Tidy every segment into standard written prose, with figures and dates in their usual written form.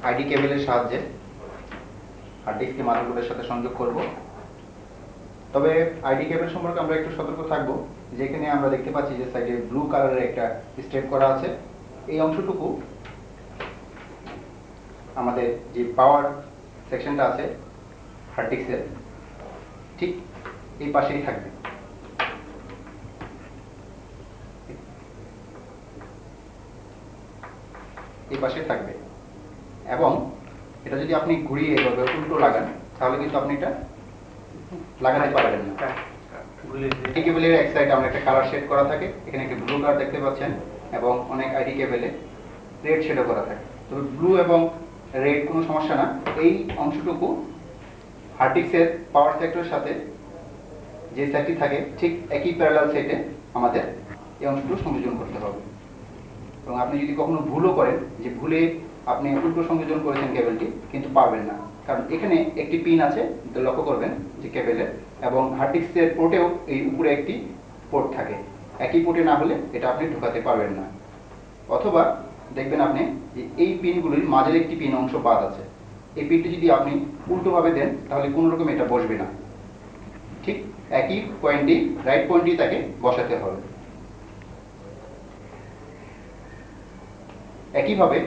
ID কেবলের সাহায্যে hard ডিস্ককে মাদারবোর্ডের সাথে সংযোগ করব। তবে আইডি কেবল সম্পর্কে আমরা একটু সতর্ক থাকব। যেখানে আমরা দেখতে পাচ্ছি যে সাইডে ব্লু কালারের একটা স্টেপ করা আছে, এই অংশটুকু আমাদের যে পাওয়ার সেকশনটা আছে হার্ড ডিস্কের ঠিক এই পাশেই থাকবে। এই পাশে থাকবে এবং এটা যদি আপনি ঘুরিয়ে এভাবে উল্টো লাগান তাহলে কিন্তু আপনি এটা লাগাতে পারবেন না। আইডি কেবলের এক সাইডে আমরা একটা কালার শেড করা থাকে, এখানে একটা ব্লু কালার দেখতে পাচ্ছেন এবং অনেক আইডি কেবলে রেড শেডও করা থাকে। তবে ব্লু এবং রেড কোনো সমস্যা না, এই অংশটুকু হার্ড ডিস্কের পাওয়ার সেক্টরের সাথে যে সাইডটি থাকে ঠিক একই প্যারালাল সাইডে আমাদের এই অংশটুকু সংযোজন করতে হবে। এবং আপনি যদি কখনো ভুলও করেন যে ভুলে আপনি উল্টো সংযোজন করেছেন কেবলটি, কিন্তু পারবেন না, কারণ এখানে একটি পিন আছে, লক্ষ্য করবেন যে কেবলের, এবং হার্ড ডিস্কের পোর্টেও এই উপরে একটি পোর্ট থাকে। একই পোর্টে না হলে এটা আপনি ঢোকাতে পারবেন না। অথবা দেখবেন আপনি যে এই পিনগুলির মাঝের একটি পিন অংশ বাদ আছে, এই পিনটি যদি আপনি উল্টোভাবে দেন তাহলে কোনো রকম এটা বসবে না। ঠিক একই পয়েন্টে রাইট পয়েন্টটি তাকে বসাতে হবে। একইভাবে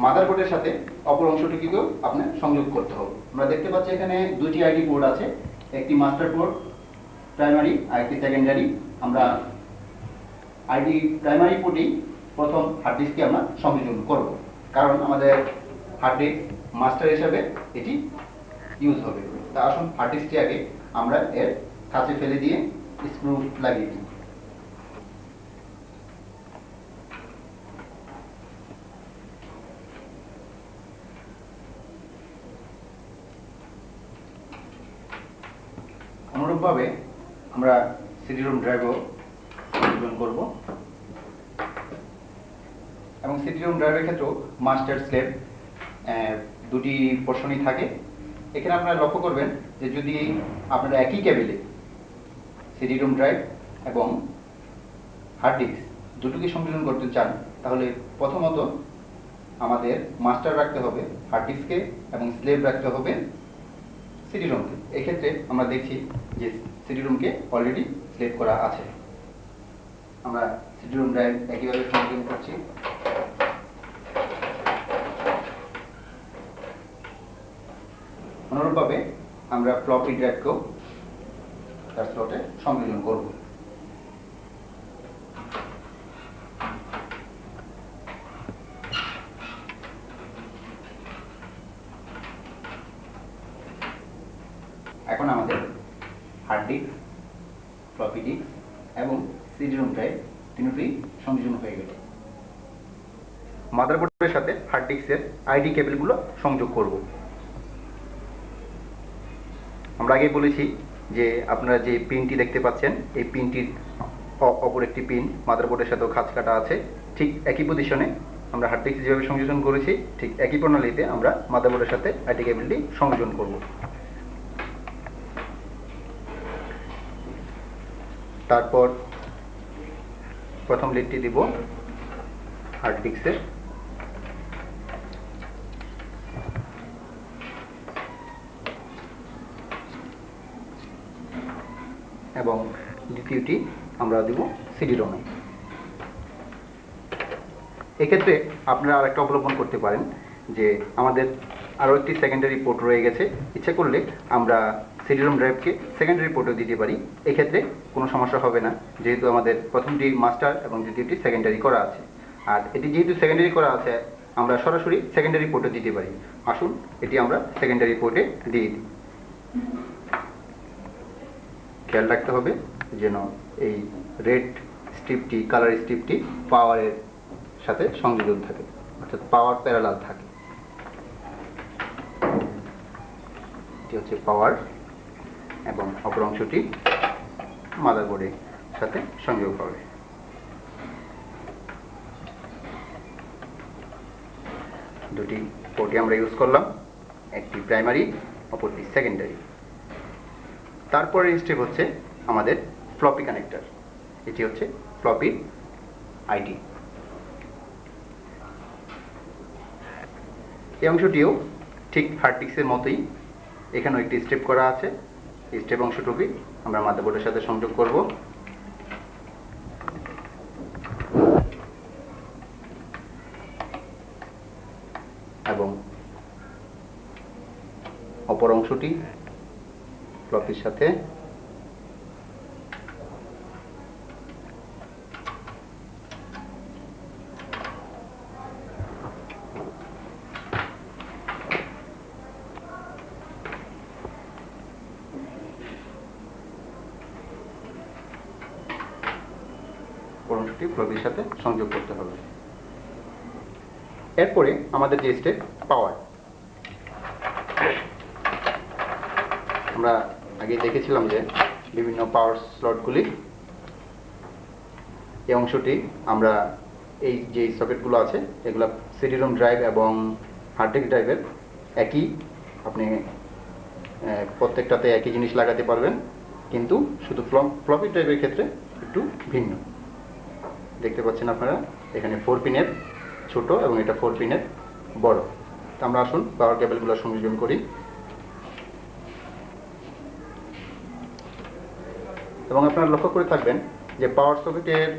মাদারবোর্ডের সাথে অপর অংশটিকেও আপনার সংযোগ করতে হবে। আমরা দেখতে পাচ্ছি এখানে দুটি আইডি পোর্ট আছে, একটি মাস্টার পোর্ট প্রাইমারি আর একটি সেকেন্ডারি। আমরা আইডি প্রাইমারি পোর্টেই প্রথম হার্ড ডিস্ককে আমরা সংযোজন করব, কারণ আমাদের হার্ড ডিস্ক মাস্টার হিসাবে এটি ইউজ হবে। তা আসুন হার্ড ডিস্কটি আগে আমরা এর কাছে ফেলে দিয়ে স্ক্রু লাগিয়ে দিই। অনুরূপভাবে আমরা সিডি রোম ড্রাইভও সংযোজন করব এবং সিডি রোম ড্রাইভের ক্ষেত্রেও মাস্টার স্লেভ দুটি পোর্শনই থাকে। এখানে আপনারা লক্ষ্য করবেন যে যদি আপনারা একই কেবলে সিডি রোম ড্রাইভ এবং হার্ড ডিস্ক দুটোকে সংযোজন করতে চান তাহলে প্রথমত আমাদের মাস্টার রাখতে হবে হার্ড ডিস্কে এবং স্লেভ রাখতে হবে সিডি রোমকে। এক্ষেত্রে আমরা দেখছি যে সিডি রোমকে অলরেডি স্লেভ করা আছে। আমরা সিডি রোম ড্রাইভ একইভাবে সংযোজন করছি। অনুরূপভাবে আমরা ফ্লপি ড্রাইভকেও তার স্লটে সংযোজন করব। এখন আমাদের হার্ড ডিস্ক, ফ্লপি ডিস্ক এবং সিডি রোম ড্রাইভ তিনটি সংযোজন হয়ে গেল। মাদারবোর্ডের সাথে হার্ড ডিস্কের আইডি কেবলগুলো সংযোগ করব। আমরা আগে বলেছি যে আপনারা যে পিনটি দেখতে পাচ্ছেন এই পিনটির অপর একটি পিন মাদারবোর্ডের সাথেও খাঁজ কাটা আছে। ঠিক একই পজিশনে আমরা হার্ড ডিস্ক যেভাবে সংযোজন করেছি ঠিক একই প্রণালীতে আমরা মাদারবোর্ডের সাথে আইডি কেবলটি সংযোজন করব। তারপর প্রথম লিডটি দিব হার্ড ডিস্কের, এবং দ্বিতীয়টি আমরা দিব সিডি রোমে। এক্ষেত্রে আপনারা আরেকটা অবলম্বন করতে পারেন যে আমাদের আরও একটি সেকেন্ডারি পোর্ট রয়ে গেছে, ইচ্ছে করলে আমরা সিডি রোম ড্রাইভকে সেকেন্ডারি পোর্টও দিতে পারি। এক্ষেত্রে কোনো সমস্যা হবে না, যেহেতু আমাদের প্রথমটি মাস্টার এবং দ্বিতীয়টি সেকেন্ডারি করা আছে। আর এটি যেহেতু সেকেন্ডারি করা আছে আমরা সরাসরি সেকেন্ডারি পোর্টে দিতে পারি। আসুন এটি আমরা সেকেন্ডারি পোর্টে দিয়ে দিই। খেয়াল রাখতে হবে যেন এই রেড স্ট্রিপটি, কালার স্ট্রিপটি পাওয়ারের সাথে সংযোজন থাকে, অর্থাৎ পাওয়ার প্যারালাল থাকে। এটি হচ্ছে পাওয়ার এবং অপর অংশটি মাদারবোর্ডের সাথে সংযোগ হবে। দুটি পোর্টই আমরা ইউজ করলাম, একটি প্রাইমারি অপরটি সেকেন্ডারি। তারপরের স্টেপ হচ্ছে আমাদের ফ্লপি কানেক্টর। এটি হচ্ছে ফ্লপি আইডি। এই অংশটিও ঠিক হার্ড ডিস্কের মতোই এখানেও একটি স্টেপ করা আছে। এই স্টেপ অংশটুকুই আমরা মাদারবোর্ডের সাথে সংযোগ করব। এবং অপর অংশটি ফ্লপির সাথে অংশটি ফ্লপির সাথে সংযোগ করতে হবে। এরপরে আমাদের যে স্টেপ পাওয়ার, আমরা আগে দেখেছিলাম যে বিভিন্ন পাওয়ার স্লটগুলি, এই অংশটি আমরা এই যে সকেটগুলো আছে এগুলো সিডি রোম ড্রাইভ এবং হার্ড ডিস্ক ড্রাইভের একই, আপনি প্রত্যেকটাতে একই জিনিস লাগাতে পারবেন, কিন্তু শুধু ফ্লপি ড্রাইভের ক্ষেত্রে একটু ভিন্ন। দেখতে পাচ্ছেন আপনারা এখানে 4 পিনের ছোট এবং এটা 4 পিনের বড়। তো আমরা আসুন পাওয়ার কেবলগুলো সংযোজন করি। এবং আপনারা লক্ষ্য করে থাকবেন যে পাওয়ার সকেটের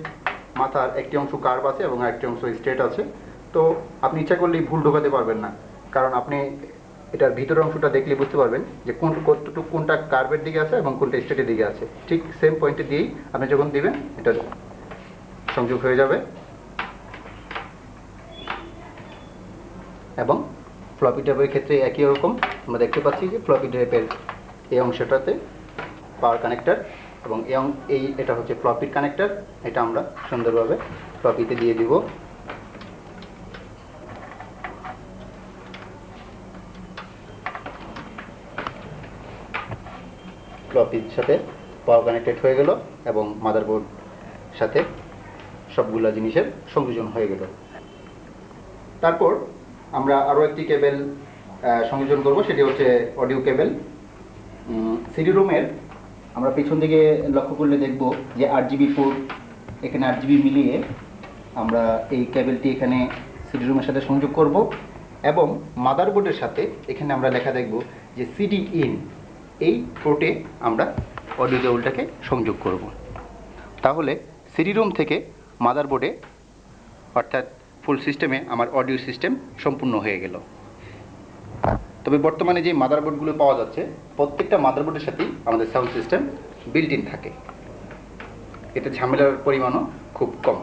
মাথার একটি অংশ কার্ভ আছে এবং আরেকটি অংশ স্ট্রেট আছে। তো আপনি ইচ্ছা করলেই ভুল ঢোকাতে পারবেন না, কারণ আপনি এটার ভিতরের অংশটা দেখলে বুঝতে পারবেন যে কতটুকু কোনটা কার্ভের দিকে আছে এবং কোনটা স্ট্রেটের দিকে আছে। ঠিক সেম পয়েন্টে দিয়েই আপনি যখন দিবেন এটা সংযোগ হয়ে যাবে। এবং ফ্লপি ড্রাইভের ক্ষেত্রে একই রকম আমরা দেখতে পাচ্ছি যে ফ্লপি ড্রাইভের এই অংশটাতে পাওয়ার কানেক্টর এবং এটা হচ্ছে ফ্লপির কানেক্টর। এটা আমরা সুন্দরভাবে ফ্লপিতে দিয়ে দিব। ফ্লপির সাথে পাওয়ার কানেক্টেড হয়ে গেল এবং মাদারবোর্ড সাথে সবগুলা জিনিসের সংযোজন হয়ে গেল। তারপর আমরা আরও একটি কেবল সংযোজন করব, সেটি হচ্ছে অডিও কেবল। সিডি রোমের আমরা পিছন দিকে লক্ষ্য করলে দেখব যে 8GB পোর্ট, এখানে 8GB মিলিয়ে আমরা এই কেবলটি এখানে সিডি রোমের সাথে সংযোগ করব এবং মাদারবোর্ডের সাথে এখানে আমরা লেখা দেখব যে সিডি ইন, এই পোর্টে আমরা অডিও কেবলটাকে সংযোগ করব। তাহলে সিডি রোম থেকে মাদারবোর্ডে অর্থাৎ ফুল সিস্টেমে আমার অডিও সিস্টেম সম্পূর্ণ হয়ে গেল। তবে বর্তমানে যে মাদারবোর্ডগুলো পাওয়া যাচ্ছে প্রত্যেকটা মাদারবোর্ডের সাথেই আমাদের সাউন্ড সিস্টেম বিল্ট ইন থাকে, এতে ঝামেলার পরিমাণও খুব কম।